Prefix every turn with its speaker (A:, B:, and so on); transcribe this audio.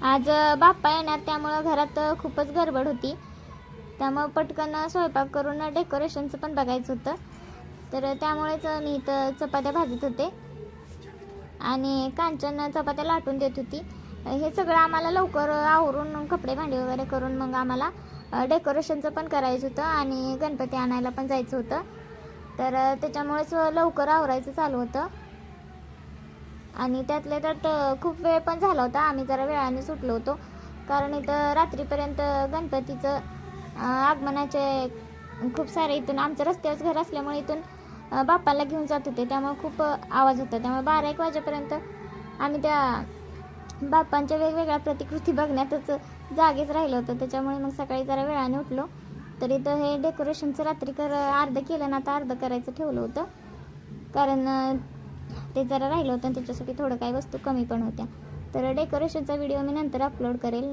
A: आज बाप्पा येणार त्यामुळं घरात खूपच गडबड होती. त्यामुळं पटकन स्वयंपाक करून डेकोरेशनचं पण बघायचं होतं. तर त्यामुळेच मी इथं चपात्या भाजत होते आणि कांचन चपात्या लाटून देत होती. हे सगळं आम्हाला लवकर आवरून कपडे भांडी वगैरे करून मग आम्हाला डेकोरेशनचं पण करायचं होतं आणि गणपती आणायला पण जायचं होतं. तर त्याच्यामुळेच लवकर आवरायचं चालू होतं आणि त्यातल्या त्यात खूप वेळ पण झाला होता. आम्ही जरा वेळाने सुटलो होतो कारण इथं रात्रीपर्यंत गणपतीचं आगमनाचे खूप सारे इथून आमच्या रस्त्यावरच घर असल्यामुळे इथून बाप्पाला घेऊन जात होते. त्यामुळे खूप आवाज होता. त्यामुळे 12-1 वाजेपर्यंत आम्ही त्या बाप्पांच्या वेगवेगळ्या प्रतिकृती बघण्यातच जागेच राहिलो होतो. त्याच्यामुळे मग सकाळी जरा वेळाने उठलो. तर इथं हे डेकोरेशनचं रात्री अर्धं केलं ना, आता अर्धं करायचं ठेवलं होतं कारण ते जरा राहिलं होतं आणि त्याच्यासाठी थोडं काही वस्तू कमी पण होत्या. तर डेकोरेशनचा व्हिडिओ मी नंतर अपलोड करेल.